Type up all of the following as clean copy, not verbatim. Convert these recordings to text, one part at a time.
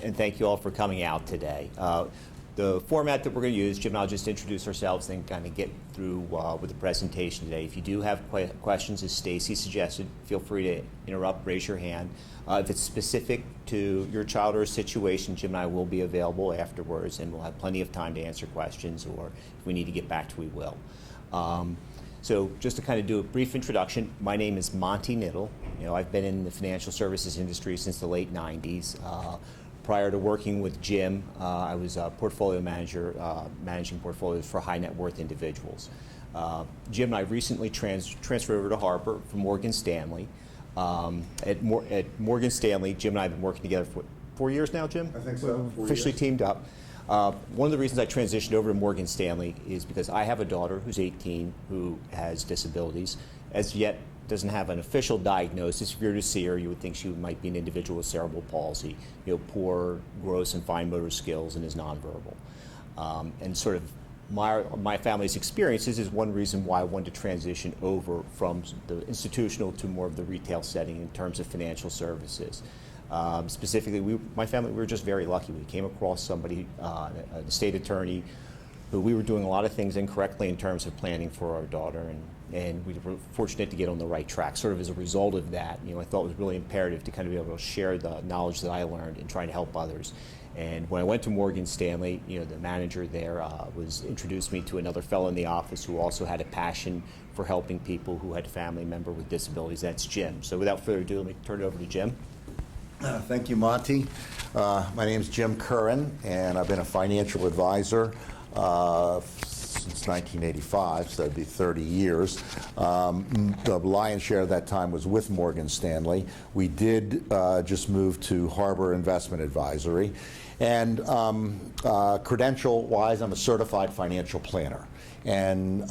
and thank you all for coming out today. The format that we're going to use, Jim and I'll just introduce ourselves and kind of get through with the presentation today. If you do have questions, as Stacy suggested, feel free to interrupt, raise your hand. If it's specific to your child or situation, Jim and I will be available afterwards, and we'll have plenty of time to answer questions, or if we need to get back to, we will. So just to kind of do a brief introduction, my name is Monty Niddle. I've been in the financial services industry since the late 90s. Prior to working with Jim, I was a portfolio manager, managing portfolios for high net worth individuals. Jim and I recently transferred over to Harbor from Morgan Stanley. At Morgan Stanley, Jim and I have been working together for 4 years now, Jim? I think so. Officially teamed up. One of the reasons I transitioned over to Morgan Stanley is because I have a daughter who's 18 who has disabilities. As yet, doesn't have an official diagnosis. If you were to see her, you would think she might be an individual with cerebral palsy, poor gross and fine motor skills, and is nonverbal. And sort of my family's experiences is one reason why I wanted to transition over from the institutional to more of the retail setting in terms of financial services. Specifically, my family, we were just very lucky. We came across somebody, a state attorney, who we were doing a lot of things incorrectly in terms of planning for our daughter, and we were fortunate to get on the right track. Sort of as a result of that, I thought it was really imperative to kind of be able to share the knowledge that I learned and try to help others. And when I went to Morgan Stanley, the manager there introduced me to another fellow in the office who also had a passion for helping people who had a family member with disabilities. That's Jim. So without further ado, let me turn it over to Jim. Thank you, Monty. My name is Jim Curran, and I've been a financial advisor since 1985, so that'd be 30 years. The lion's share of that time was with Morgan Stanley. We did just move to Harbor Investment Advisory. And credential-wise, I'm a certified financial planner. And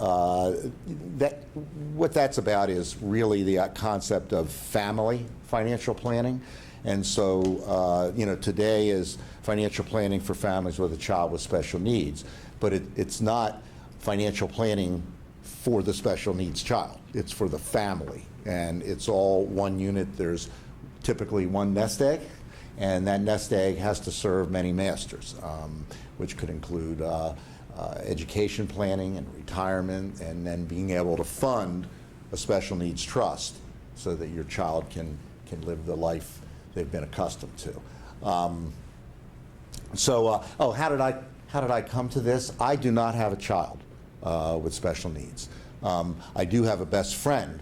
what that's about is really the concept of family financial planning. And so, today is financial planning for families with a child with special needs, but it's not financial planning for the special needs child. It's for the family, and it's all one unit. There's typically one nest egg, and that nest egg has to serve many masters, which could include education planning and retirement, and then being able to fund a special needs trust so that your child can live the life they've been accustomed to. How did I come to this? I do not have a child with special needs. I do have a best friend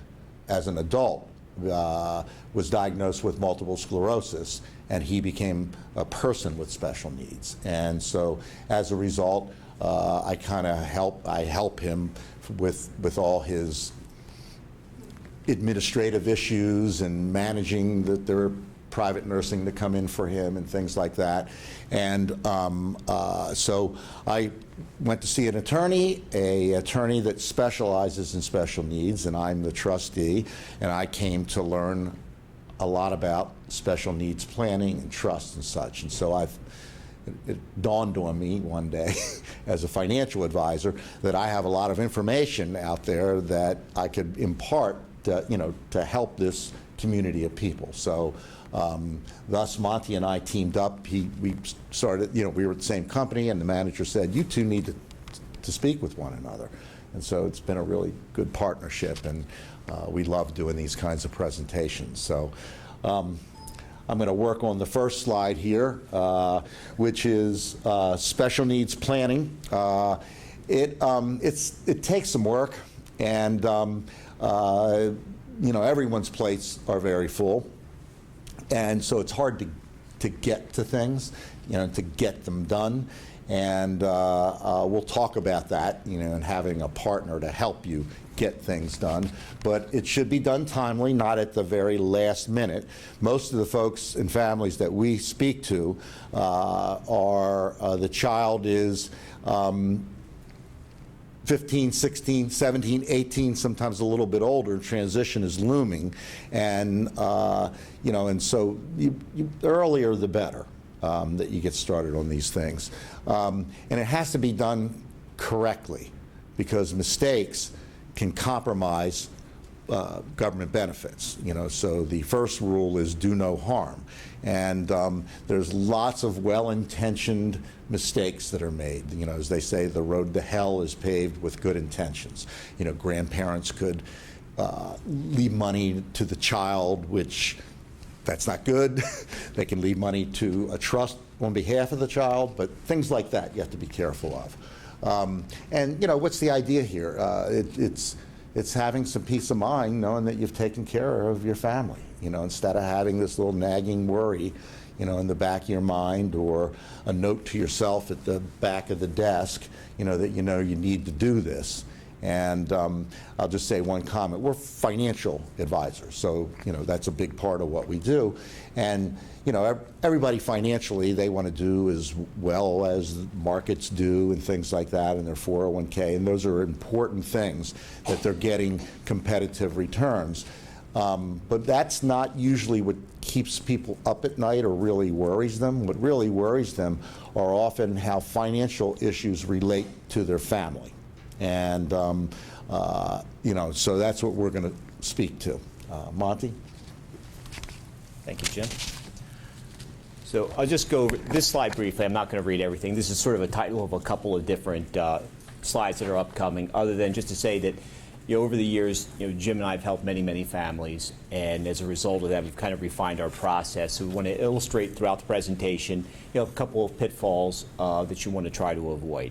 as an adult, was diagnosed with multiple sclerosis, and he became a person with special needs. And so as a result, I help him with all his administrative issues and managing their private nursing to come in for him and things like that. And so I went to see an attorney that specializes in special needs, and I'm the trustee, and I came to learn a lot about special needs planning and trust and such. And so it dawned on me one day as a financial advisor that I have a lot of information out there that I could impart to help this community of people. So thus Monty and I teamed up. We started, we were at the same company, and the manager said, you two need to speak with one another. And so it's been a really good partnership, and we love doing these kinds of presentations. So I'm going to work on the first slide here, which is special needs planning. It takes some work, and everyone's plates are very full. And so it's hard to get to things, to get them done. And we'll talk about that, and having a partner to help you get things done. But it should be done timely, not at the very last minute. Most of the folks and families that we speak to the child is 15, 16, 17, 18, sometimes a little bit older. Transition is looming, and and so the earlier the better that you get started on these things, and it has to be done correctly, because mistakes can compromise government benefits. So the first rule is do no harm. And there's lots of well-intentioned mistakes that are made. As they say, the road to hell is paved with good intentions. Grandparents could leave money to the child, which that's not good. They can leave money to a trust on behalf of the child, but things like that you have to be careful of. And what's the idea here? It's having some peace of mind, knowing that you've taken care of your family. Instead of having this little nagging worry, in the back of your mind, or a note to yourself at the back of the desk, that you need to do this. And I'll just say one comment. We're financial advisors, so that's a big part of what we do. And everybody financially, they want to do as well as markets do and things like that in their 401k, and those are important things that they're getting competitive returns. But that's not usually what keeps people up at night or really worries them. What really worries them are often how financial issues relate to their family. And, so that's what we're going to speak to. Monty? Thank you, Jim. So I'll just go over this slide briefly. I'm not going to read everything. This is sort of a title of a couple of different slides that are upcoming, other than just to say that over the years, Jim and I have helped many, many families, and as a result of that, we've kind of refined our process. So we want to illustrate throughout the presentation, a couple of pitfalls that you want to try to avoid.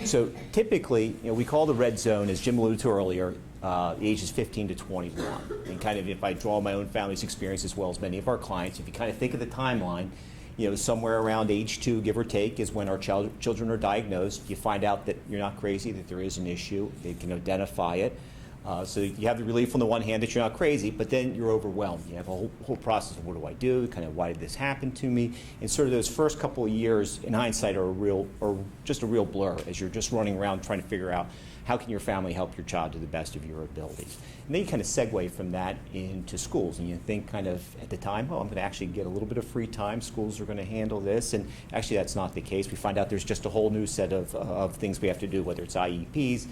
So typically, we call the red zone, as Jim alluded to earlier, the ages 15 to 21. And kind of, if I draw my own family's experience as well as many of our clients, if you kind of think of the timeline, somewhere around age 2, give or take, is when our children are diagnosed. You find out that you're not crazy, that there is an issue. They can identify it. So you have the relief on the one hand that you're not crazy, but then you're overwhelmed. You have a whole process of what do I do, kind of why did this happen to me, and sort of those first couple of years in hindsight are just a real blur as you're just running around trying to figure out how can your family help your child to the best of your abilities. And then you kind of segue from that into schools, and you think kind of at the time, I'm going to actually get a little bit of free time, schools are going to handle this, and actually that's not the case. We find out there's just a whole new set of things we have to do, whether it's IEPs,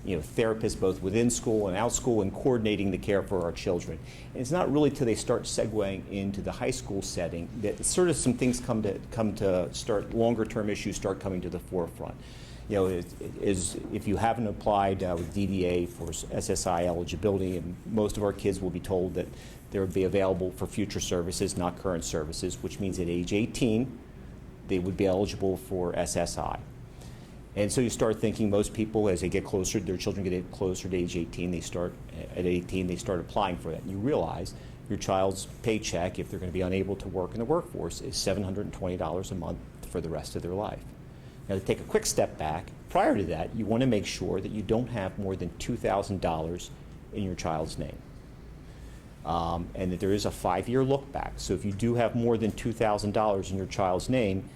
therapists both within school and out school, and coordinating the care for our children. And it's not really till they start segueing into the high school setting that sort of some things come to start, longer term issues start coming to the forefront. If you haven't applied with DDA for SSI eligibility, and most of our kids will be told that they would be available for future services, not current services, which means at age 18, they would be eligible for SSI. And so you start thinking most people, as they get closer, their children get closer to age 18, they start applying for that. And you realize your child's paycheck, if they're going to be unable to work in the workforce, is $720 a month for the rest of their life. Now, to take a quick step back, prior to that, you want to make sure that you don't have more than $2,000 in your child's name. And that there is a 5-year look back. So if you do have more than $2,000 in your child's name,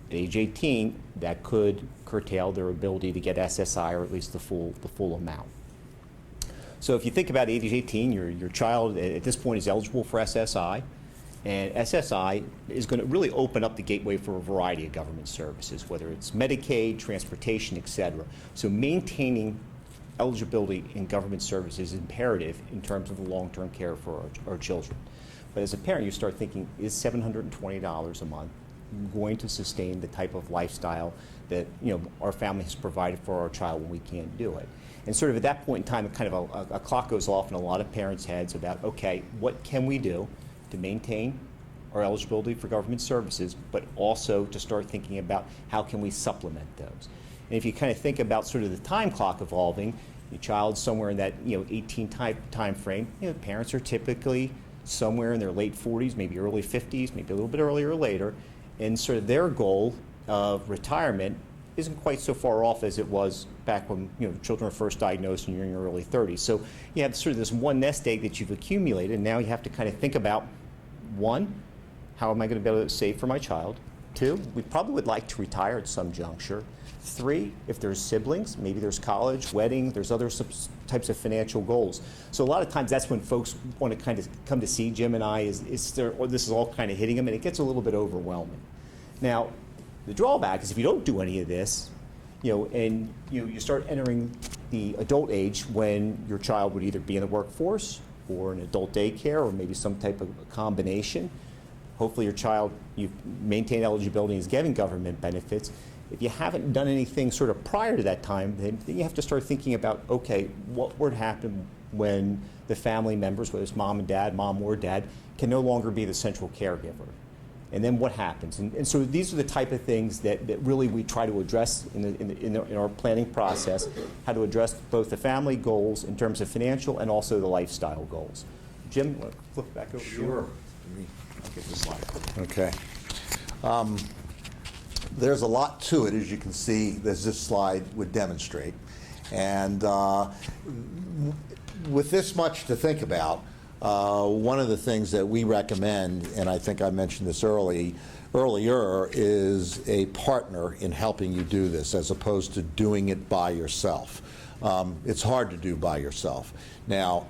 at age 18, that could curtail their ability to get SSI, or at least the full amount. So if you think about age 18, your child at this point is eligible for SSI, and SSI is going to really open up the gateway for a variety of government services, whether it's Medicaid, transportation, et cetera. So maintaining eligibility in government services is imperative in terms of the long-term care for our children. But as a parent, you start thinking, is $720 a month going to sustain the type of lifestyle that our family has provided for our child when we can't do it? And sort of at that point in time, kind of a clock goes off in a lot of parents' heads about, okay, what can we do to maintain our eligibility for government services, but also to start thinking about how can we supplement those? And if you kind of think about sort of the time clock evolving, your child's somewhere in that 18 time frame, parents are typically somewhere in their late 40s, maybe early 50s, maybe a little bit earlier or later, and sort of their goal of retirement isn't quite so far off as it was back when children were first diagnosed and you're in your early 30s. So you have sort of this one nest egg that you've accumulated, and now you have to kind of think about, one, how am I going to be able to save for my child? Two, we probably would like to retire at some juncture. Three, if there's siblings, maybe there's college, wedding, there's other types of financial goals. So a lot of times that's when folks want to kind of come to see Jim and I, this is all kind of hitting them, and it gets a little bit overwhelming. Now, the drawback is if you don't do any of this, and you start entering the adult age when your child would either be in the workforce or in adult daycare or maybe some type of combination. Hopefully your child, you've maintained eligibility and is getting government benefits. If you haven't done anything sort of prior to that time, then you have to start thinking about, okay, what would happen when the family members, whether it's mom or dad, can no longer be the central caregiver? And then what happens? And so these are the type of things that really we try to address in our planning process, how to address both the family goals in terms of financial and also the lifestyle goals. Jim, want to flip back over to you? Sure. I'll get the slide. Okay. There's a lot to it, as you can see, as this slide would demonstrate. And with this much to think about, one of the things that we recommend, and I think I mentioned this earlier, is a partner in helping you do this as opposed to doing it by yourself. It's hard to do by yourself. Now,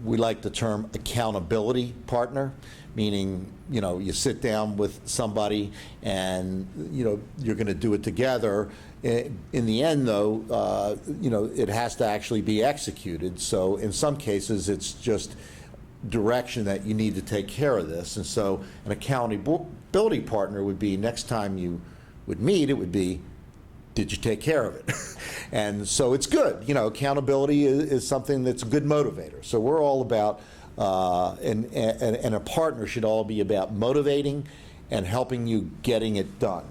we like the term accountability partner, meaning, you sit down with somebody and, you're going to do it together. In the end, though, it has to actually be executed. So in some cases, it's just direction that you need to take care of this. And so an accountability partner would be, next time you would meet, it would be, did you take care of it? And so it's good. Accountability is something that's a good motivator. So we're all about, and a partner should all be about motivating and helping you getting it done.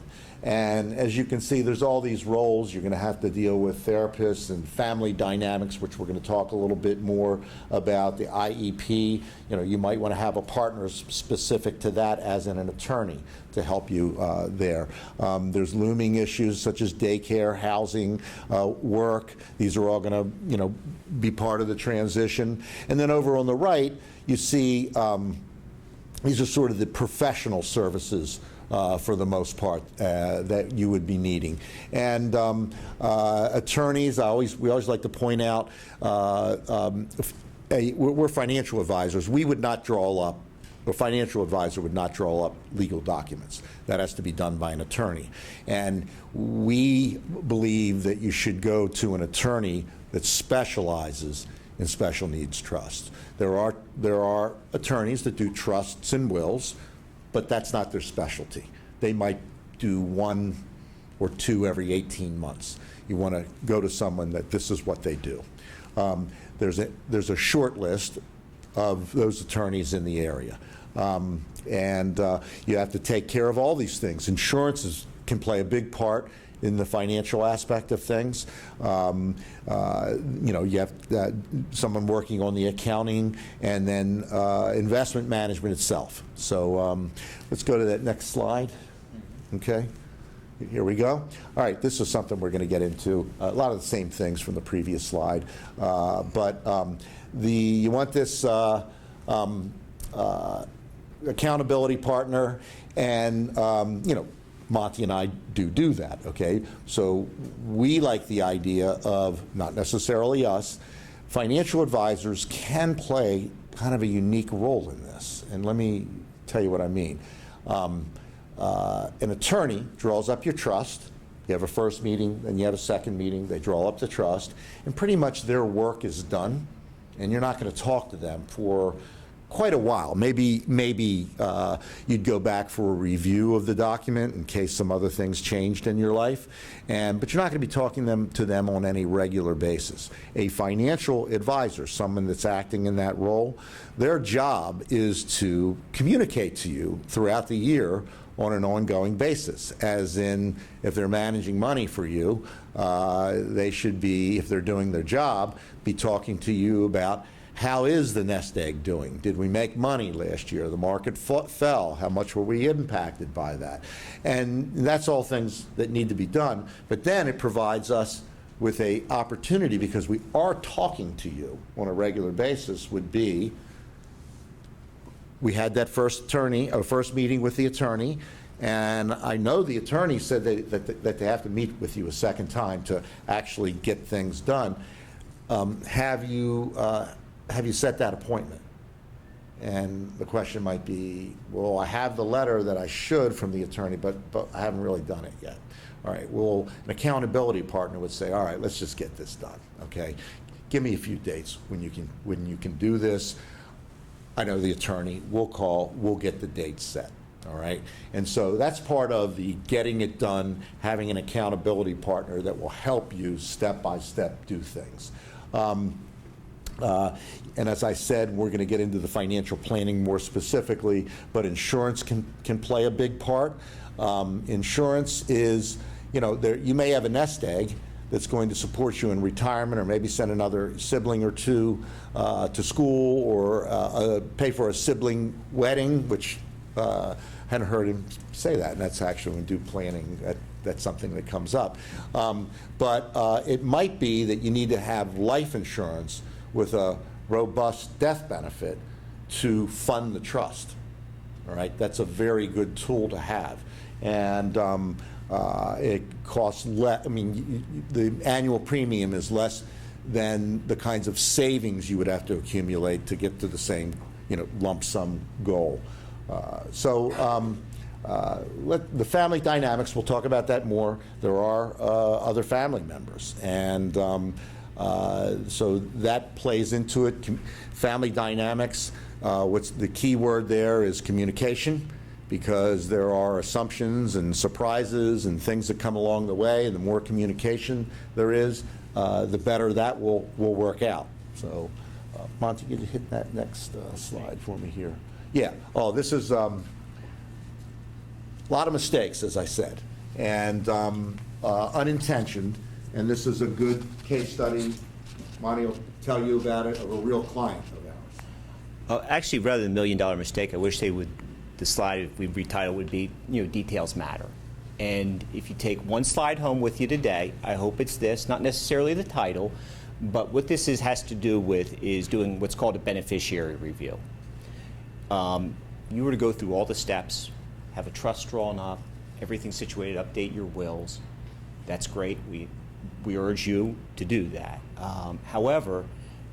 And as you can see, there's all these roles. You're going to have to deal with therapists and family dynamics, which we're going to talk a little bit more about. The IEP, you might want to have a partner specific to that, as in an attorney, to help you there. There's looming issues such as daycare, housing, work. These are all going to, be part of the transition. And then over on the right, you see these are sort of the professional services for the most part that you would be needing. And attorneys, we always like to point out, we're financial advisors. We would not draw up, a financial advisor would not draw up legal documents. That has to be done by an attorney. And we believe that you should go to an attorney that specializes in special needs trusts. There are attorneys that do trusts and wills, but that's not their specialty. They might do 1 or 2 every 18 months. You want to go to someone that this is what they do. There's a short list of those attorneys in the area. And you have to take care of all these things. Insurance can play a big part in the financial aspect of things. You have someone working on the accounting and then investment management itself. So let's go to that next slide. Okay, here we go. All right, this is something we're going to get into. A lot of the same things from the previous slide. But you want this accountability partner, and Monty and I do that, okay? So we like the idea of, not necessarily us, financial advisors can play kind of a unique role in this. And let me tell you what I mean. An attorney draws up your trust. You have a first meeting, then you have a second meeting. They draw up the trust, and pretty much their work is done, and you're not going to talk to them for quite a while. Maybe you'd go back for a review of the document in case some other things changed in your life, but you're not going to be talking to them on any regular basis. A financial advisor, someone that's acting in that role, their job is to communicate to you throughout the year on an ongoing basis, as in, if they're managing money for you, they should be, if they're doing their job, be talking to you about, how is the nest egg doing? Did we make money last year? The market fell. How much were we impacted by that? And that's all things that need to be done. But then it provides us with an opportunity, because we are talking to you on a regular basis, would be, we had that first meeting with the attorney, and I know the attorney said that they have to meet with you a second time to actually get things done. Have you set that appointment? And the question might be, well, I have the letter that I should from the attorney, but I haven't really done it yet. All right, well, an accountability partner would say, all right, let's just get this done, okay? Give me a few dates when you can do this. I know the attorney, we'll get the dates set, all right? And so that's part of the getting it done, having an accountability partner that will help you step by step do things. And as I said, we're going to get into the financial planning more specifically, but insurance can play a big part. Insurance is, you may have a nest egg that's going to support you in retirement, or maybe send another sibling or two to school, or pay for a sibling wedding, which I hadn't heard him say that, and that's actually when we do planning, that's something that comes up. But it might be that you need to have life insurance with a robust death benefit to fund the trust. All right, that's a very good tool to have, and it costs less. I mean, the annual premium is less than the kinds of savings you would have to accumulate to get to the same, lump sum goal. The family dynamics, we'll talk about that more. There are other family members, and so that plays into it. Family dynamics, what's the key word there is communication, because there are assumptions and surprises and things that come along the way, and the more communication there is, the better that will work out. So, Monty, you hit that next slide for me here. Yeah, this is a lot of mistakes, as I said, and unintentioned. And this is a good case study. Monty will tell you about it, of a real client of ours. Actually, rather than $1 million mistake, I wish the slide, if we retitle, would be, details matter. And if you take one slide home with you today, I hope it's this, not necessarily the title, but what this has to do with is doing what's called a beneficiary review. You were to go through all the steps, have a trust drawn up, everything situated, update your wills. That's great. We urge you to do that. However,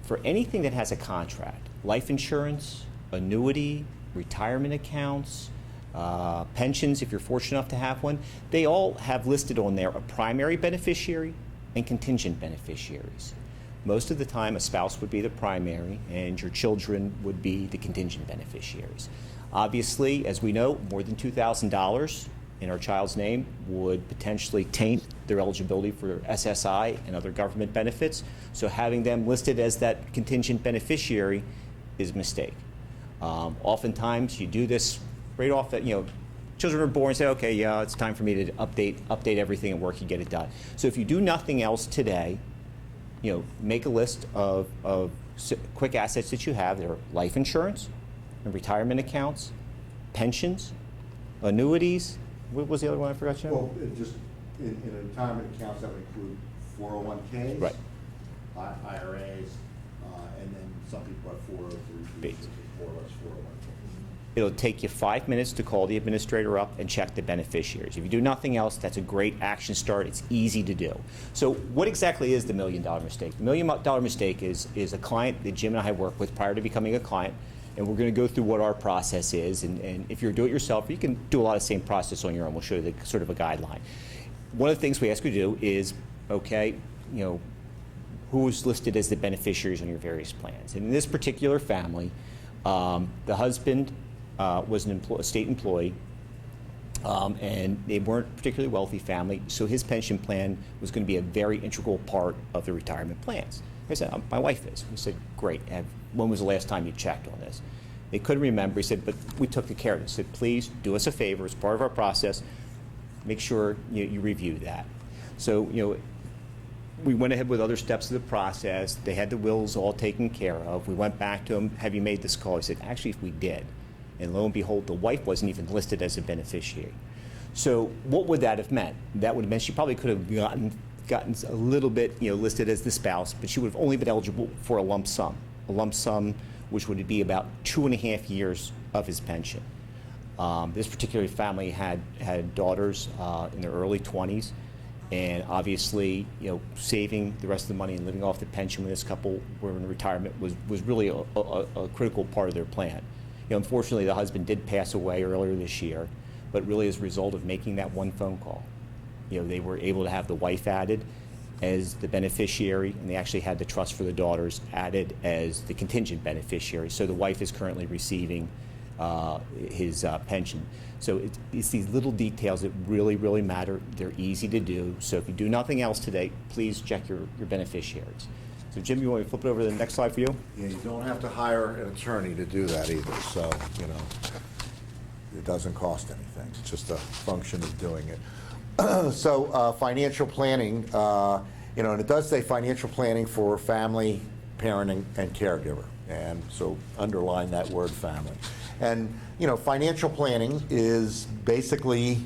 for anything that has a contract, life insurance, annuity, retirement accounts, pensions, if you're fortunate enough to have one, they all have listed on there a primary beneficiary and contingent beneficiaries. Most of the time, a spouse would be the primary, and your children would be the contingent beneficiaries. Obviously, as we know, more than $2,000 in our child's name would potentially taint their eligibility for SSI and other government benefits. So having them listed as that contingent beneficiary is a mistake. Oftentimes, you do this right off that, children are born and say, okay, yeah, it's time for me to update everything at work, you get it done. So if you do nothing else today, make a list of quick assets that you have. There are life insurance and retirement accounts, pensions, annuities. What was the other one I forgot, Jim? Well, just in retirement accounts, that would include 401ks, right, IRAs, and then some people have 403bs, 401ks. It'll take you 5 minutes to call the administrator up and check the beneficiaries. If you do nothing else, that's a great action start. It's easy to do. So what exactly is the $1 million mistake? The $1 million mistake is a client that Jim and I have worked with prior to becoming a client, and we're going to go through what our process is. And if you're do-it-yourself, you can do a lot of the same process on your own. We'll show you sort of a guideline. One of the things we ask you to do is, okay, who's listed as the beneficiaries on your various plans. And in this particular family, the husband was a state employee, and they weren't a particularly wealthy family, so his pension plan was going to be a very integral part of the retirement plans. I said, my wife is. We said, great. When was the last time you checked on this? They couldn't remember. He said, but we took the care of this. He said, please do us a favor. As part of our process, make sure you review that. So, we went ahead with other steps of the process. They had the wills all taken care of. We went back to him, have you made this call? He said, actually, if we did. And lo and behold, the wife wasn't even listed as a beneficiary. So what would that have meant? That would have meant she probably could have gotten a little bit listed as the spouse, but she would have only been eligible for a lump sum which would be about 2.5 years of his pension. This particular family had daughters in their early 20s, and obviously, saving the rest of the money and living off the pension when this couple were in retirement was really a critical part of their plan. Unfortunately, the husband did pass away earlier this year, but really as a result of making that one phone call. They were able to have the wife added as the beneficiary, and they actually had the trust for the daughters added as the contingent beneficiary. So the wife is currently receiving his pension. So it's these little details that really, really matter. They're easy to do. So if you do nothing else today, please check your beneficiaries. So Jim, you want me to flip it over to the next slide for you? Yeah, you don't have to hire an attorney to do that either, so, it doesn't cost anything. It's just a function of doing it. So financial planning, and it does say financial planning for family, parenting, and caregiver. And so underline that word family. And, financial planning is basically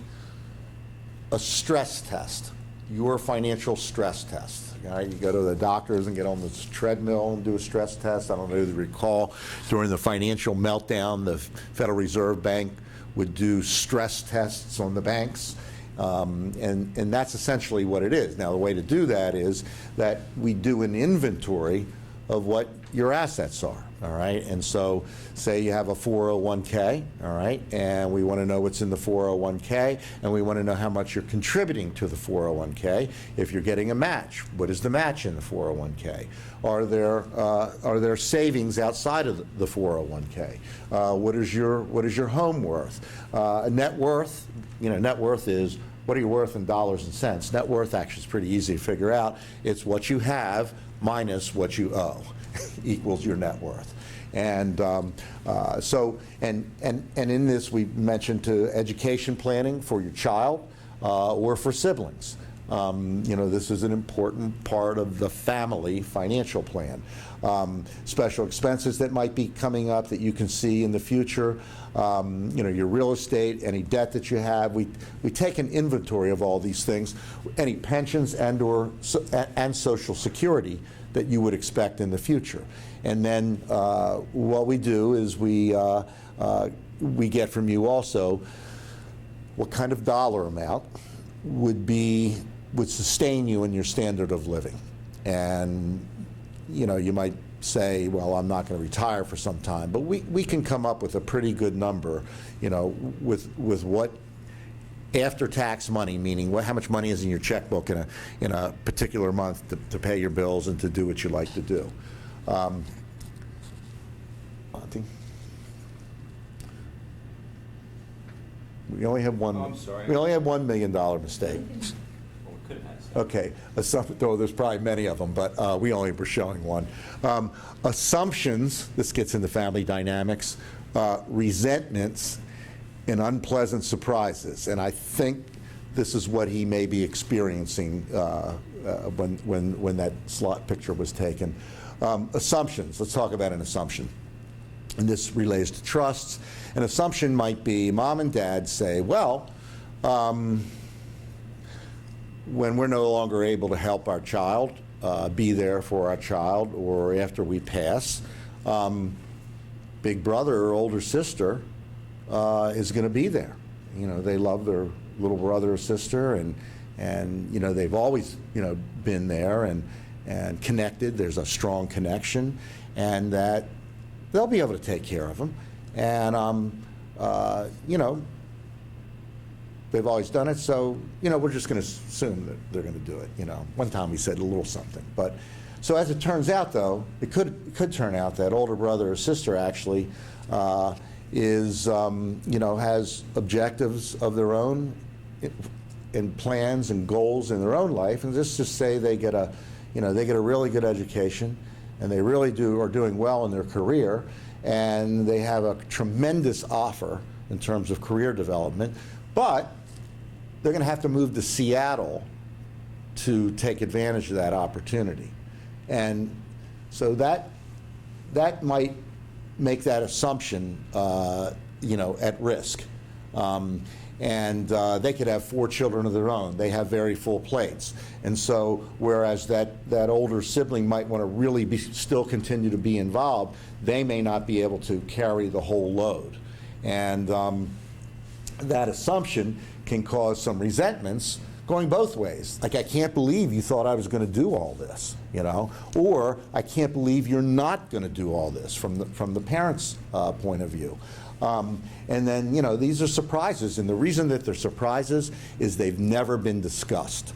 a stress test, your financial stress test. You go to the doctors and get on this treadmill and do a stress test. I don't know if you recall, during the financial meltdown, the Federal Reserve Bank would do stress tests on the banks. And that's essentially what it is. Now, the way to do that is that we do an inventory of what your assets are, all right? And so say you have a 401k, all right, and we want to know what's in the 401k, and we want to know how much you're contributing to the 401k. If you're getting a match, what is the match in the 401k? Are there savings outside of the 401k? What is your home worth? Net worth, net worth is what are you worth in dollars and cents. Net worth actually is pretty easy to figure out. It's what you have minus what you owe equals your net worth. And and in this we mentioned to education planning for your child or for siblings. This is an important part of the family financial plan. Special expenses that might be coming up that you can see in the future, your real estate, any debt that you have. We take an inventory of all these things, any pensions and Social Security that you would expect in the future. And then what we do is we get from you also what kind of dollar amount would sustain you in your standard of living. And you might say, well, I'm not going to retire for some time, but we can come up with a pretty good number, with what after-tax money, meaning how much money is in your checkbook in a particular month to pay your bills and to do what you like to do. Monty? We only have one. Oh, I'm sorry. We only have $1 million mistake. Well, we could have had some. Okay, though there's probably many of them, but we only were showing one. Assumptions, this gets into family dynamics, resentments, and unpleasant surprises. And I think this is what he may be experiencing when that slot picture was taken. Assumptions, let's talk about an assumption. And this relates to trusts. An assumption might be mom and dad say, well, when we're no longer able to help our child, be there for our child, or after we pass, big brother or older sister is going to be there. They love their little brother or sister, and they've always been there and connected. There's a strong connection, and that they'll be able to take care of them. And they've always done it, so we're just going to assume that they're going to do it. One time we said a little something, but so as it turns out, though, it could turn out that older brother or sister actually is has objectives of their own and plans and goals in their own life, and just say they get a really good education, and they really are doing well in their career, and they have a tremendous offer in terms of career development, but they're going to have to move to Seattle to take advantage of that opportunity. And so that might make that assumption at risk. And they could have 4 children of their own. They have very full plates. And so whereas that older sibling might want to really still continue to be involved, they may not be able to carry the whole load. And that assumption can cause some resentments going both ways. Like, I can't believe you thought I was going to do all this, you know, or I can't believe you're not going to do all this from the parents' point of view. And then, you know, these are surprises, and the reason that they're surprises is they've never been discussed.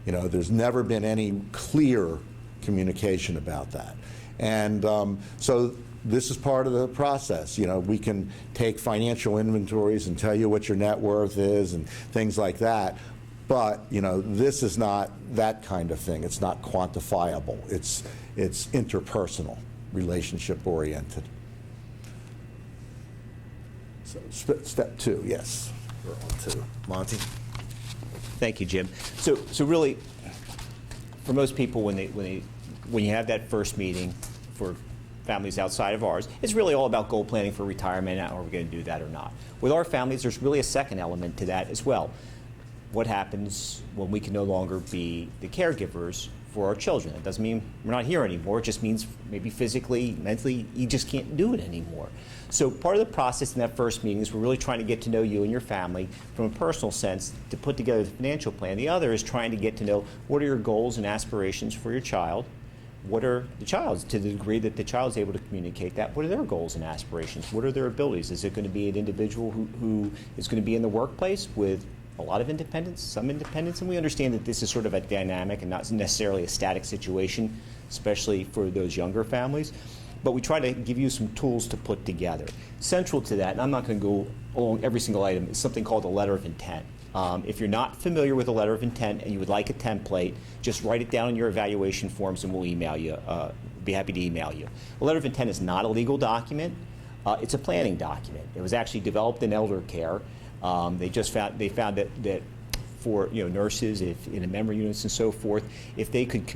You know, there's never been any clear communication about that. And so this is part of the process. You know, we can take financial inventories and tell you what your net worth is and things like that. But, you know, this is not that kind of thing. It's not quantifiable. It's interpersonal, relationship oriented. So step 2, yes. We're on 2. Monty? Thank you, Jim. So really, for most people, when you have that first meeting for families outside of ours, it's really all about goal planning for retirement. Are we going to do that or not? With our families, there's really a second element to that as well. What happens when we can no longer be the caregivers for our children? It doesn't mean we're not here anymore. It just means maybe physically, mentally, you just can't do it anymore. So part of the process in that first meeting is we're really trying to get to know you and your family from a personal sense to put together the financial plan. The other is trying to get to know what are your goals and aspirations for your child. What are the child's, to the degree that the child is able to communicate that, what are their goals and aspirations? What are their abilities? Is it going to be an individual who is going to be in the workplace with a lot of independence, some independence? And we understand that this is sort of a dynamic and not necessarily a static situation, especially for those younger families. But we try to give you some tools to put together. Central to that, and I'm not going to go along every single item, is something called a letter of intent. If you're not familiar with a letter of intent and you would like a template, just write it down in your evaluation forms and we'll email you. Be happy to email you. A letter of intent is not a legal document. It's a planning document. It was actually developed in elder care. They found that for nurses, if in the memory units and so forth, if they could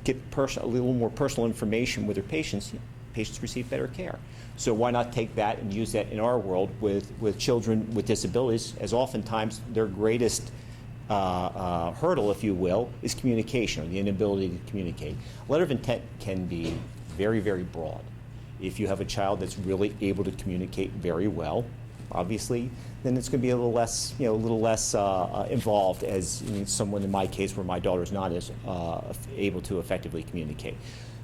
get a little more personal information with their patients, patients receive better care. So why not take that and use that in our world with children with disabilities, as oftentimes their greatest hurdle, if you will, is communication, or the inability to communicate. A letter of intent can be very, very broad. If you have a child that's really able to communicate very well, obviously, then it's going to be a little less, involved as someone in my case where my daughter's not as able to effectively communicate.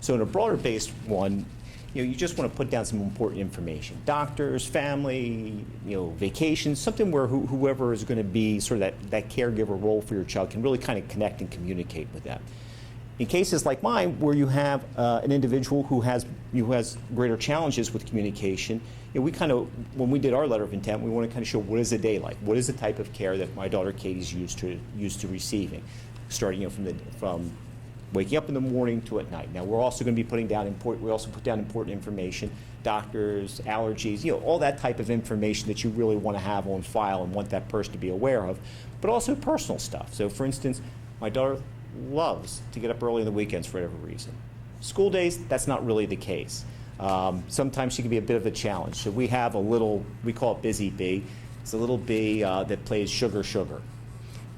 So in a broader based one, you just want to put down some important information. Doctors, family, vacations, something where whoever is going to be sort of that caregiver role for your child can really kind of connect and communicate with them. In cases like mine, where you have an individual who has greater challenges with communication, we kind of, when we did our letter of intent, we want to kind of show what is the day like, what is the type of care that my daughter Katie's used to receiving, starting from waking up in the morning to at night. Now we're also going to be putting down we also put down important information, doctors, allergies, all that type of information that you really want to have on file and want that person to be aware of, but also personal stuff. So for instance, my daughter loves to get up early on the weekends for whatever reason. School days, that's not really the case. Sometimes she can be a bit of a challenge. So we have we call it Busy Bee. It's a little bee that plays Sugar Sugar.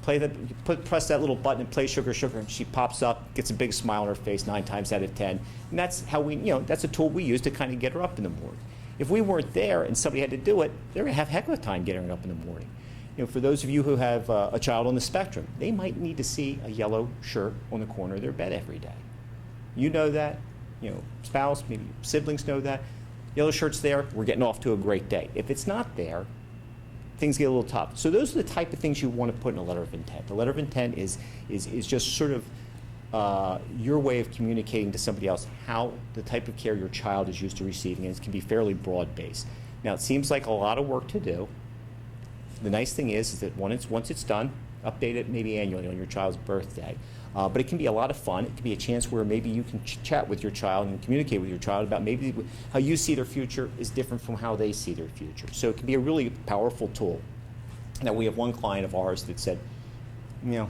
Press that little button and play Sugar Sugar, and she pops up, gets a big smile on her face 9 times out of 10. And that's how that's a tool we use to kind of get her up in the morning. If we weren't there and somebody had to do it, they're going to have a heck of a time getting her up in the morning. For those of you who have a child on the spectrum, they might need to see a yellow shirt on the corner of their bed every day. You know that, spouse, maybe siblings know that. Yellow shirt's there, we're getting off to a great day. If it's not there, things get a little tough. So those are the type of things you want to put in a letter of intent. The letter of intent is just sort of your way of communicating to somebody else how the type of care your child is used to receiving, and it can be fairly broad-based. Now, it seems like a lot of work to do. The nice thing is that once it's done, update it maybe annually on your child's birthday. But it can be a lot of fun. It can be a chance where maybe you can chat with your child and communicate with your child about maybe how you see their future is different from how they see their future. So it can be a really powerful tool. Now, we have one client of ours that said, we're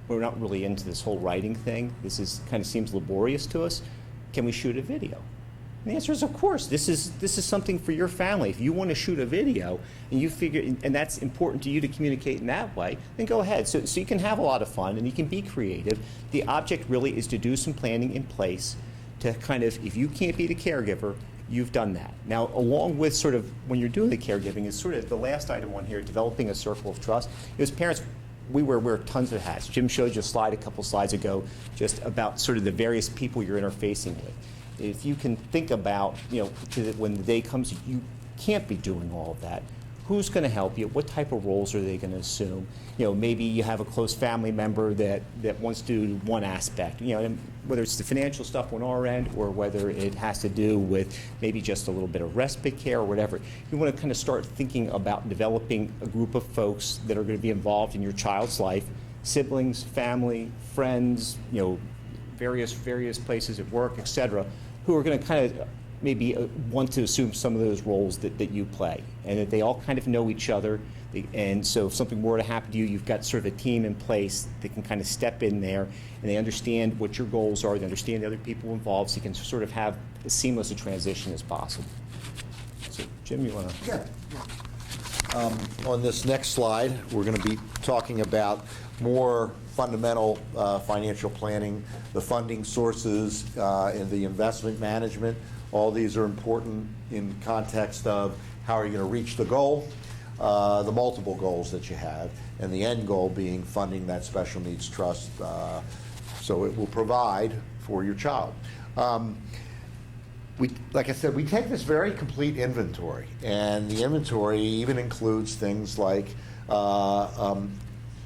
not really into this whole writing thing. This kind of seems laborious to us. Can we shoot a video? And the answer is, of course. This is something for your family. If you want to shoot a video and you figure, and that's important to you to communicate in that way, then go ahead. So you can have a lot of fun and you can be creative. The object really is to do some planning in place to kind of, if you can't be the caregiver, you've done that. Now, along with sort of when you're doing the caregiving is sort of the last item on here, developing a circle of trust. As parents, we wear tons of hats. Jim showed you a slide a couple slides ago just about sort of the various people you're interfacing with. If you can think about, when the day comes, you can't be doing all of that. Who's going to help you? What type of roles are they going to assume? Maybe you have a close family member that wants to do one aspect, and whether it's the financial stuff on our end or whether it has to do with maybe just a little bit of respite care or whatever. You want to kind of start thinking about developing a group of folks that are going to be involved in your child's life, siblings, family, friends, various places at work, et cetera, who are going to kind of maybe want to assume some of those roles that you play, and that they all kind of know each other. And so if something were to happen to you, you've got sort of a team in place that can kind of step in there, and they understand what your goals are, they understand the other people involved, so you can sort of have as seamless a transition as possible. So Jim, you want to? Yeah. On this next slide, we're going to be talking about more fundamental financial planning, the funding sources, and the investment management. All these are important in context of how are you going to reach the goal, the multiple goals that you have, and the end goal being funding that special needs trust so it will provide for your child. Like I said, we take this very complete inventory, and the inventory even includes things like a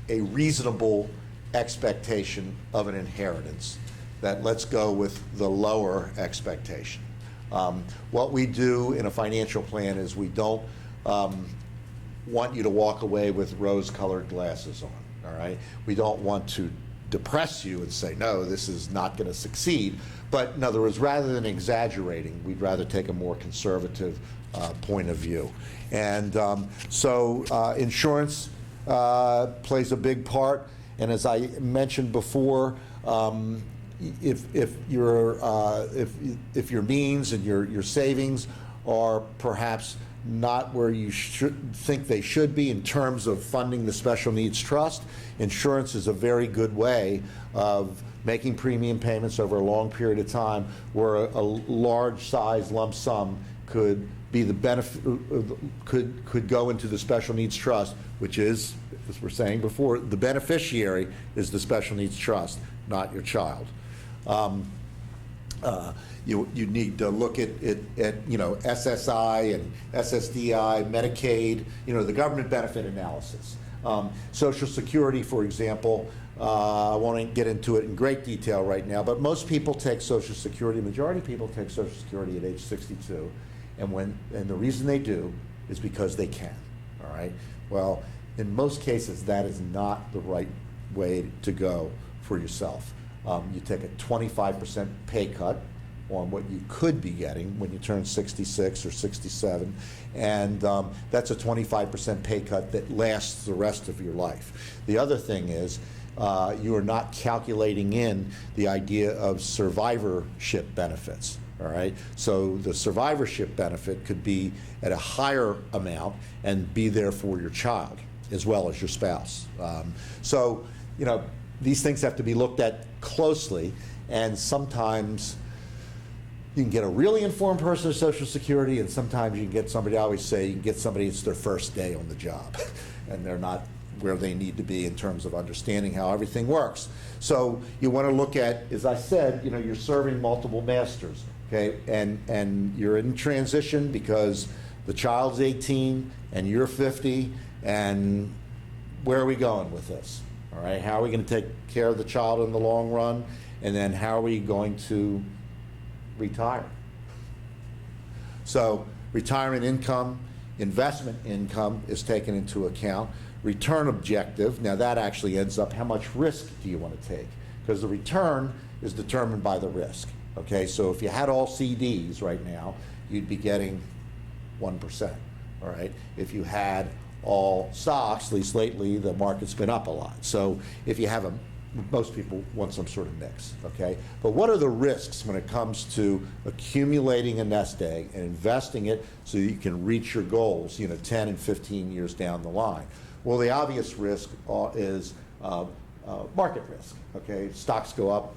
reasonable expectation of an inheritance. That let's go with the lower expectation. What we do in a financial plan is we don't want you to walk away with rose-colored glasses on, all right? We don't want to depress you and say, no, this is not going to succeed. But in other words, rather than exaggerating, we'd rather take a more conservative point of view. And so insurance plays a big part. And as I mentioned before, if your means and your savings are perhaps not where you think they should be in terms of funding the special needs trust, insurance is a very good way of making premium payments over a long period of time where a large size lump sum could be the benefit, could go into the special needs trust, which is, as we're saying before, the beneficiary is the special needs trust, not your child. You need to look at SSI and SSDI, Medicaid, the government benefit analysis. Social Security, for example, I won't get into it in great detail right now, but most people take Social Security, majority of people take Social Security at age 62, and the reason they do is because they can, all right? Well, in most cases, that is not the right way to go for yourself. You take a 25% pay cut on what you could be getting when you turn 66 or 67, and that's a 25% pay cut that lasts the rest of your life. The other thing is you are not calculating in the idea of survivorship benefits, all right? So the survivorship benefit could be at a higher amount and be there for your child as well as your spouse. So, these things have to be looked at closely, and sometimes you can get a really informed person of Social Security, and sometimes you can get somebody, I always say, you can get somebody, it's their first day on the job, and they're not where they need to be in terms of understanding how everything works. So you want to look at, as I said, you're serving multiple masters, okay, and you're in transition because the child's 18 and you're 50, and where are we going with this? All right, how are we going to take care of the child in the long run, and then how are we going to retire? So retirement income, investment income is taken into account. Return objective, now that actually ends up how much risk do you want to take? Because the return is determined by the risk, okay? So if you had all CDs right now, you'd be getting 1%, all right? If you had all stocks, at least lately, the market's been up a lot. So if you have most people want some sort of mix, okay? But what are the risks when it comes to accumulating a nest egg and investing it so you can reach your goals, 10 and 15 years down the line? Well, the obvious risk is market risk, okay? Stocks go up,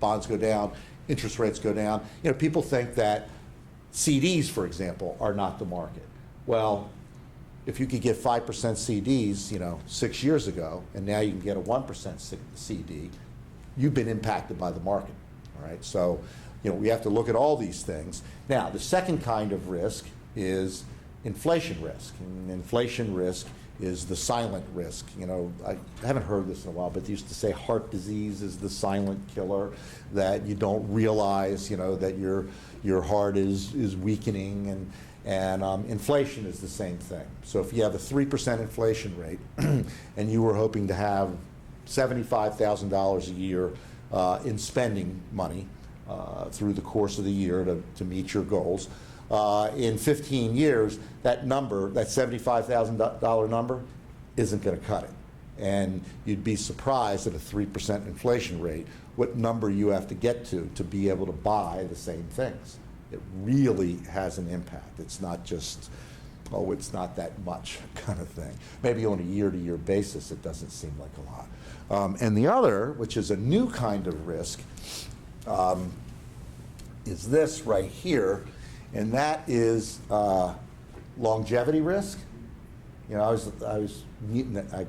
bonds go down, interest rates go down. People think that CDs, for example, are not the market. Well, if you could get 5% CDs, 6 years ago, and now you can get a 1% CD, you've been impacted by the market. All right, so we have to look at all these things. Now, the second kind of risk is inflation risk. And inflation risk is the silent risk. I haven't heard this in a while, but they used to say heart disease is the silent killer, that you don't realize, that your heart is weakening, and inflation is the same thing. So if you have a 3% inflation rate and you were hoping to have $75,000 a year in spending money through the course of the year to meet your goals, in 15 years, that number, that $75,000 number, isn't going to cut it. And you'd be surprised at a 3% inflation rate what number you have to get to be able to buy the same things. It really has an impact. It's not just, oh, it's not that much kind of thing. Maybe on a year-to-year basis, it doesn't seem like a lot. And the other, which is a new kind of risk, is this right here, and that is longevity risk. I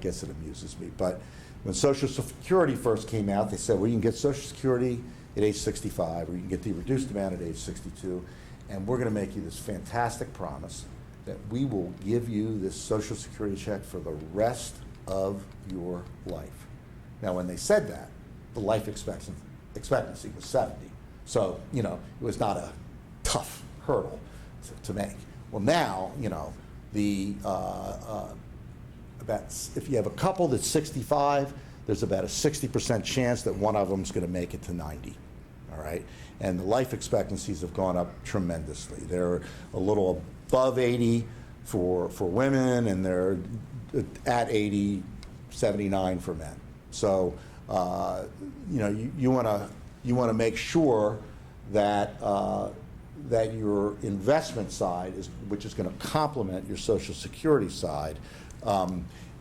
guess it amuses me, but when Social Security first came out, they said, well, you can get Social Security at age 65, or you can get the reduced amount at age 62, and we're going to make you this fantastic promise that we will give you this Social Security check for the rest of your life. Now, when they said that, the life expectancy was 70. So, it was not a tough hurdle to make. Well, now, if you have a couple that's 65, there's about a 60% chance that one of them is going to make it to 90. All right, and the life expectancies have gone up tremendously. They're a little above 80 for women, and they're at 80, 79 for men. So you want to make sure that that your investment side which is going to complement your Social Security side,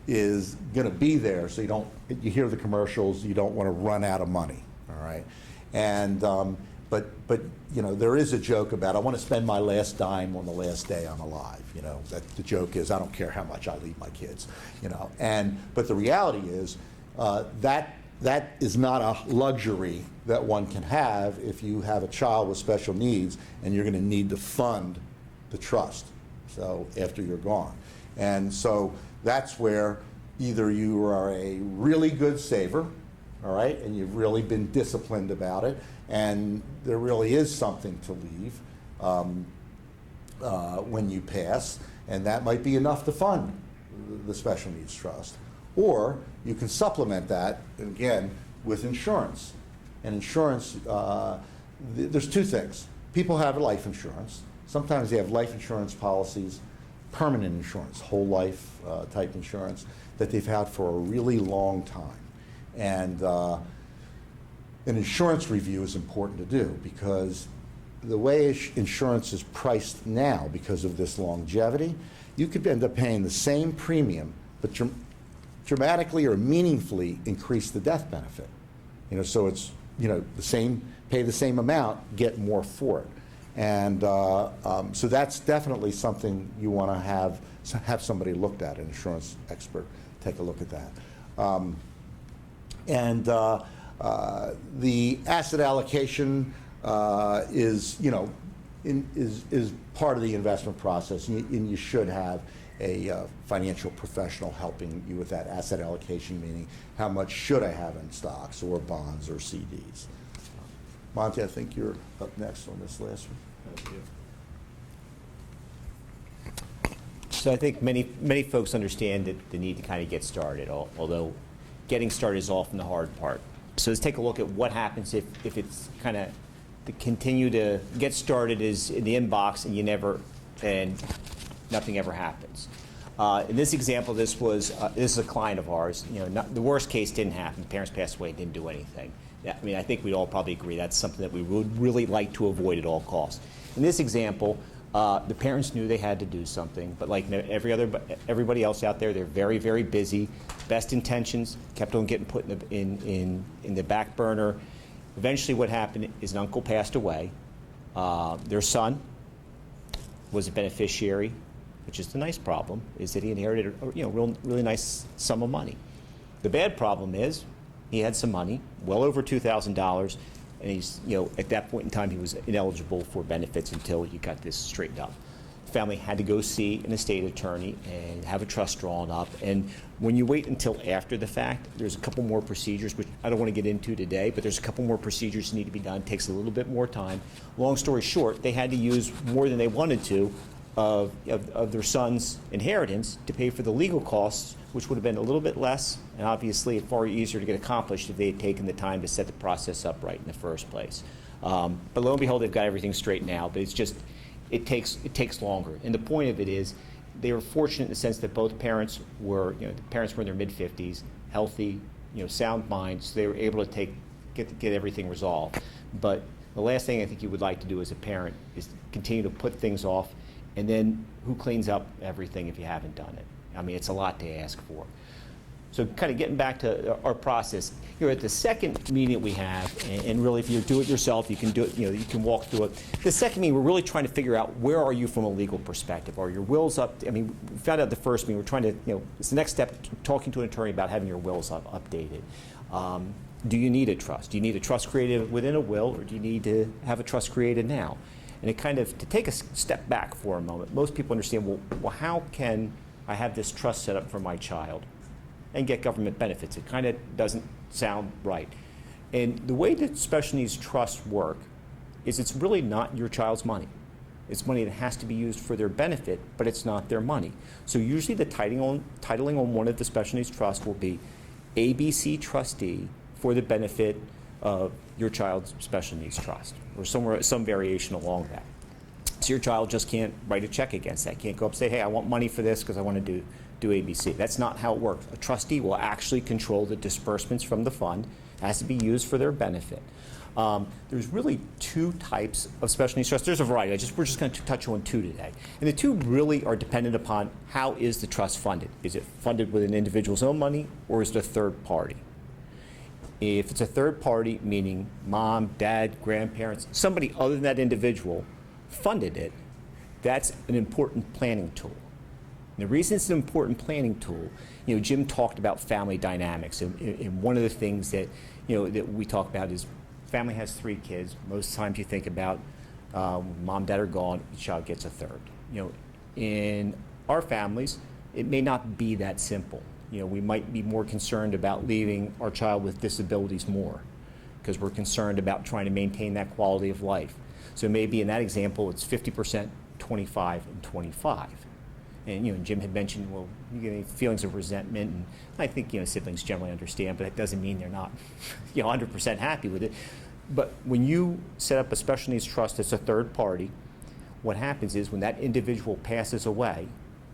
is going to be there. So you hear the commercials, you don't want to run out of money. All right. And but there is a joke about, I want to spend my last dime on the last day I'm alive. That the joke is, I don't care how much I leave my kids. But the reality is that is not a luxury that one can have if you have a child with special needs and you're going to need to fund the trust. So after you're gone, and so that's where either you are a really good saver, all right, and you've really been disciplined about it, and there really is something to leave when you pass, and that might be enough to fund the special needs trust. Or you can supplement that, again, with insurance. And insurance, there's two things. People have life insurance. Sometimes they have life insurance policies, permanent insurance, whole life type insurance that they've had for a really long time. And an insurance review is important to do, because the way insurance is priced now, because of this longevity, you could end up paying the same premium, but dramatically or meaningfully increase the death benefit. So it's pay the same amount, get more for it. And so that's definitely something you want to have somebody looked at, an insurance expert take a look at that. The asset allocation is part of the investment process, and you should have a financial professional helping you with that asset allocation, meaning how much should I have in stocks or bonds or CDs. Monty, I think you're up next on this last one. Thank you. So I think many folks understand that the need to kind of get started, although getting started is often the hard part. So let's take a look at what happens if it's kind of to continue to get started is in the inbox and nothing ever happens. In this example, this is a client of ours. The worst case didn't happen. Parents passed away, didn't do anything. I think we'd all probably agree that's something that we would really like to avoid at all costs. In this example, the parents knew they had to do something, but like everybody else out there, they're very, very busy. Best intentions kept on getting put in the back burner. Eventually, what happened is an uncle passed away. Their son was a beneficiary. which is the nice problem, is that he inherited a really nice sum of money. The bad problem is he had some money, well over $2,000, and he's, at that point in time, he was ineligible for benefits until he got this straightened up. The family had to go see an estate attorney and have a trust drawn up. And when you wait until after the fact, there's a couple more procedures, which I don't want to get into today, but there's a couple more procedures that need to be done. It takes a little bit more time. Long story short, they had to use more than they wanted to of their son's inheritance to pay for the legal costs, which would have been a little bit less and obviously far easier to get accomplished if they had taken the time to set the process up right in the first place. But lo and behold, they've got everything straight now. But it's just, it takes longer. And the point of it is, they were fortunate in the sense that both parents were, the parents were in their mid-50s, healthy, sound minds, so they were able to get everything resolved. But the last thing I think you would like to do as a parent is continue to put things off, and then who cleans up everything if you haven't done it? I mean, it's a lot to ask for. So kind of getting back to our process, you're at the second meeting we have, and really if you do it yourself, you can do it, you can walk through it. The second meeting, we're really trying to figure out where are you from a legal perspective? Are your wills up? I mean, we found out the first meeting, we're trying to, it's the next step, talking to an attorney about having your wills updated. Do you need a trust? Do you need a trust created within a will, or do you need to have a trust created now? And it kind of, to take a step back for a moment, most people understand, well, how can I have this trust set up for my child and get government benefits? It kind of doesn't sound right. And the way that special needs trusts work is it's really not your child's money. It's money that has to be used for their benefit, but it's not their money. So usually the titling on one of the special needs trusts will be ABC trustee for the benefit of your child's special needs trust, or some variation along that. So your child just can't write a check against that. Can't go up and say, hey, I want money for this because I want to do ABC. That's not how it works. A trustee will actually control the disbursements from the fund. It has to be used for their benefit. There's really two types of special needs trusts. There's a variety. We're just going to touch on two today. And the two really are dependent upon how is the trust funded. Is it funded with an individual's own money, or is it a third party? If it's a third party, meaning mom, dad, grandparents, somebody other than that individual funded it, that's an important planning tool. And the reason it's an important planning tool, Jim talked about family dynamics, and one of the things that, that we talk about is family has 3 kids. Most times you think about mom, dad are gone, the child gets a third. In our families, it may not be that simple. We might be more concerned about leaving our child with disabilities more because we're concerned about trying to maintain that quality of life. So maybe in that example, it's 50%, 25, and 25. And Jim had mentioned, well, you get any feelings of resentment, and I think siblings generally understand, but that doesn't mean they're not 100% happy with it. But when you set up a special needs trust that's a third party, what happens is when that individual passes away,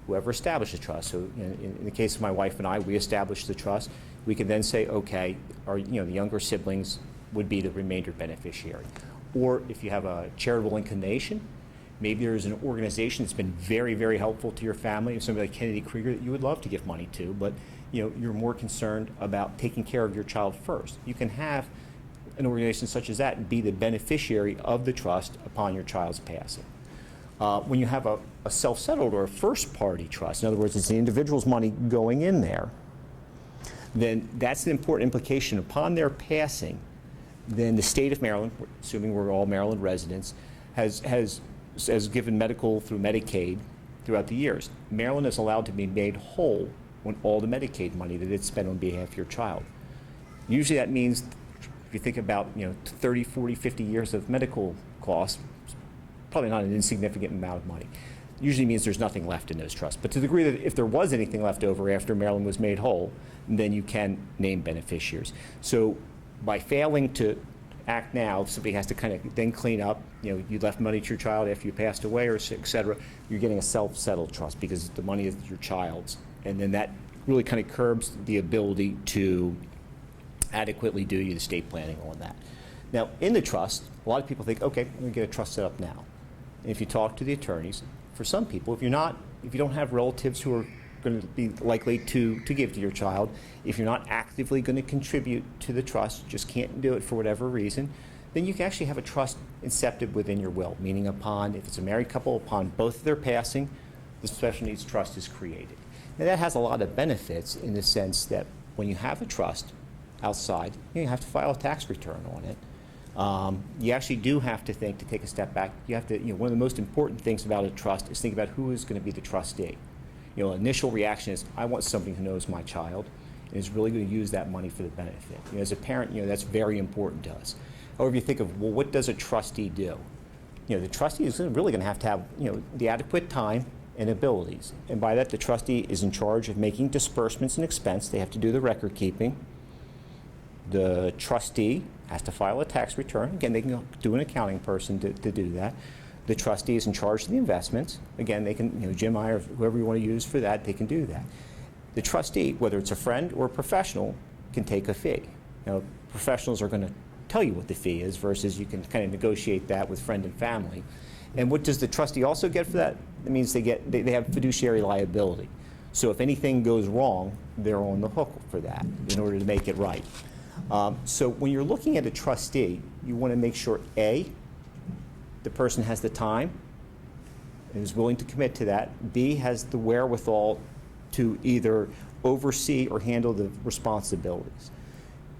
whoever established the trust, so in the case of my wife and I, we established the trust, we can then say, okay, the younger siblings would be the remainder beneficiary. Or if you have a charitable inclination, maybe there's an organization that's been very, very helpful to your family, somebody like Kennedy Krieger that you would love to give money to, but you're more concerned about taking care of your child first. You can have an organization such as that and be the beneficiary of the trust upon your child's passing. When you have a self-settled or a first-party trust, in other words, it's the individual's money going in there, then that's an important implication. Upon their passing, then the state of Maryland, assuming we're all Maryland residents, has given medical through Medicaid throughout the years. Maryland is allowed to be made whole on all the Medicaid money that it's spent on behalf of your child. Usually that means, if you think about 30, 40, 50 years of medical costs, probably not an insignificant amount of money. Usually means there's nothing left in those trusts. But to the degree that if there was anything left over after Maryland was made whole, then you can name beneficiaries. So by failing to act now, somebody has to kind of then clean up, you left money to your child after you passed away, or et cetera, you're getting a self-settled trust because the money is your child's. And then that really kind of curbs the ability to adequately do your estate planning on that. Now, in the trust, a lot of people think, okay, I'm going to get a trust set up now. And if you talk to the attorneys, for some people, if you don't have relatives who are going to be likely to give to your child, if you're not actively going to contribute to the trust, just can't do it for whatever reason, then you can actually have a trust incepted within your will, meaning if it's a married couple, upon both of their passing, the special needs trust is created. Now that has a lot of benefits in the sense that when you have a trust outside, you have to file a tax return on it. You actually do have to think, to take a step back, you have to, one of the most important things about a trust is think about who is going to be the trustee. Initial reaction is, I want somebody who knows my child and is really going to use that money for the benefit. As a parent, that's very important to us. However, you think of, well, what does a trustee do? The trustee is really going to have, the adequate time and abilities. And by that, the trustee is in charge of making disbursements and expense. They have to do the record keeping. The trustee has to file a tax return. Again, they can do an accounting person to do that. The trustee is in charge of the investments. Again, they can, Jim, I, or whoever you want to use for that, they can do that. The trustee, whether it's a friend or a professional, can take a fee. Professionals are going to tell you what the fee is versus you can kind of negotiate that with friend and family. And what does the trustee also get for that? It means they have fiduciary liability. So if anything goes wrong, they're on the hook for that in order to make it right. So when you're looking at a trustee, you want to make sure, A, the person has the time and is willing to commit to that. B, has the wherewithal to either oversee or handle the responsibilities.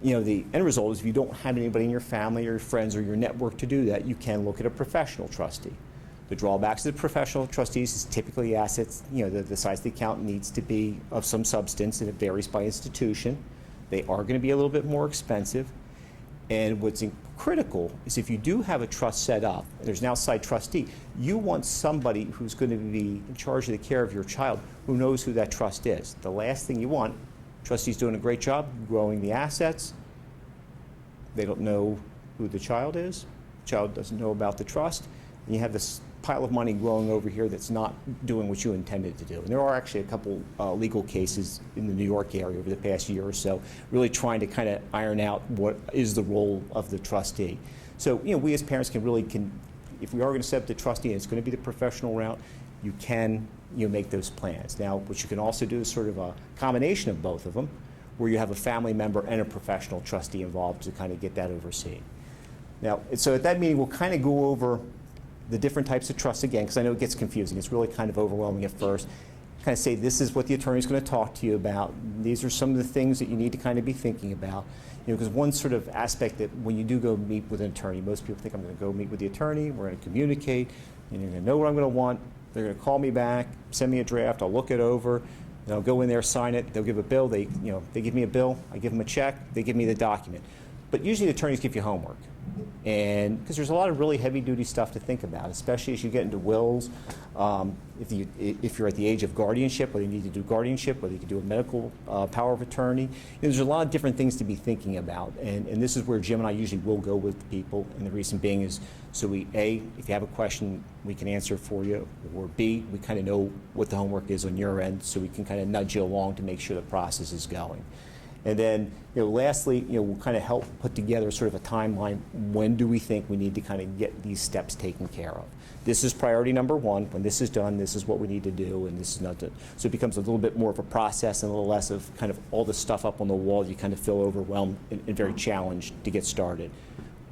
The end result is if you don't have anybody in your family or your friends or your network to do that, you can look at a professional trustee. The drawbacks of the professional trustees is typically assets, the size of the account needs to be of some substance, and it varies by institution. They are going to be a little bit more expensive. And what's critical is if you do have a trust set up, there's an outside trustee, you want somebody who's going to be in charge of the care of your child who knows who that trust is. The last thing you want, trustee's doing a great job growing the assets. They don't know who the child is. The child doesn't know about the trust. And you have this pile of money growing over here that's not doing what you intended to do. And there are actually a couple legal cases in the New York area over the past year or so, really trying to kind of iron out what is the role of the trustee. So, we as parents can, if we are going to set up the trustee and it's going to be the professional route, you can make those plans. Now, what you can also do is sort of a combination of both of them, where you have a family member and a professional trustee involved to kind of get that overseen. Now, so at that meeting, we'll kind of go over the different types of trusts again, because I know it gets confusing. It's really kind of overwhelming at first. Kind of say, this is what the attorney's going to talk to you about. These are some of the things that you need to kind of be thinking about. Because one sort of aspect that when you do go meet with an attorney, most people think I'm going to go meet with the attorney, we're going to communicate, and you're going to know what I'm going to want. They're going to call me back, send me a draft, I'll look it over, and I'll go in there, sign it, they'll give a bill, they give me a bill, I give them a check, they give me the document. But usually the attorneys give you homework. And because there's a lot of really heavy-duty stuff to think about, especially as you get into wills. If you're at the age of guardianship, whether you need to do guardianship, whether you can do a medical power of attorney, there's a lot of different things to be thinking about. And this is where Jim and I usually will go with people. And the reason being is, so A, if you have a question, we can answer for you. Or B, we kind of know what the homework is on your end, so we can kind of nudge you along to make sure the process is going. And then, lastly, we'll kind of help put together sort of a timeline. When do we think we need to kind of get these steps taken care of? This is priority number one. When this is done, this is what we need to do, and this is not done. So it becomes a little bit more of a process and a little less of kind of all the stuff up on the wall. You kind of feel overwhelmed and very challenged to get started.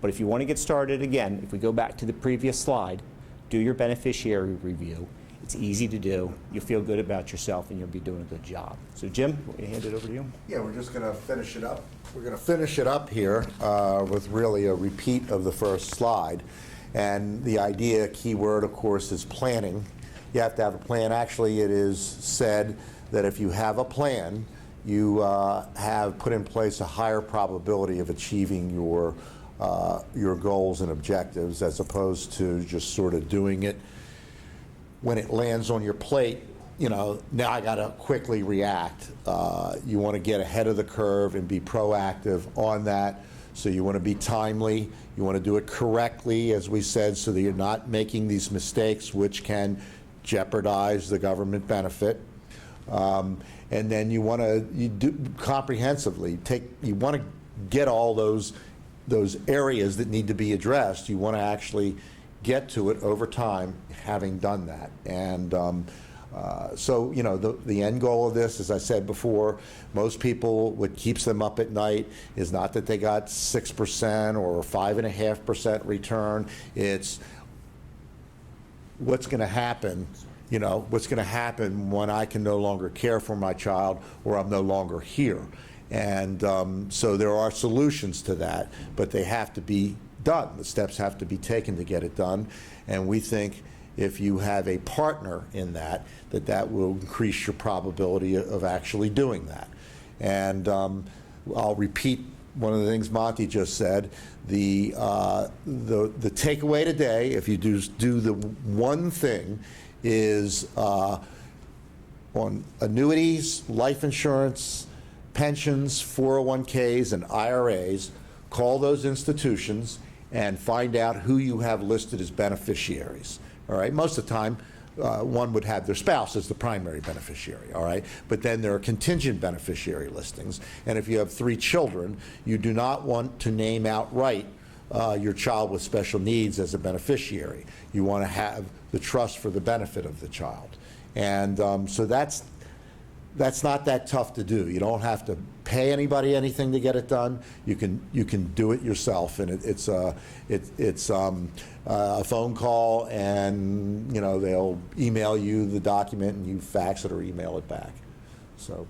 But if you want to get started, again, if we go back to the previous slide, do your beneficiary review. It's easy to do. You'll feel good about yourself, and you'll be doing a good job. So, Jim, want me to hand it over to you? Yeah, we're just going to finish it up. We're going to finish it up here with really a repeat of the first slide. And the idea, key word, of course, is planning. You have to have a plan. Actually, it is said that if you have a plan, you have put in place a higher probability of achieving your goals and objectives, as opposed to just sort of doing it when it lands on your plate. Now I got to quickly react. You want to get ahead of the curve and be proactive on that. So you want to be timely. You want to do it correctly, as we said, so that you're not making these mistakes which can jeopardize the government benefit. And then you want to do comprehensively. You want to get all those areas that need to be addressed. You want to actually get to it over time, having done that. And so, the end goal of this, as I said before, most people, what keeps them up at night is not that they got 6% or 5.5% return. It's what's going to happen you know, what's going to happen when I can no longer care for my child or I'm no longer here. And so there are solutions to that, but they have to be done. The steps have to be taken to get it done. And we think if you have a partner in that, that will increase your probability of actually doing that. And I'll repeat one of the things Monty just said. The takeaway today, if you do the one thing, is on annuities, life insurance, pensions, 401ks, and IRAs, call those institutions and find out who you have listed as beneficiaries. All right. Most of the time, one would have their spouse as the primary beneficiary. All right. But then there are contingent beneficiary listings, and if you have 3 children, you do not want to name outright your child with special needs as a beneficiary. You want to have the trust for the benefit of the child, and so that's not that tough to do. You don't have to pay anybody anything to get it done. You can do it yourself, and it's a phone call, and you know they'll email you the document, and you fax it or email it back. So.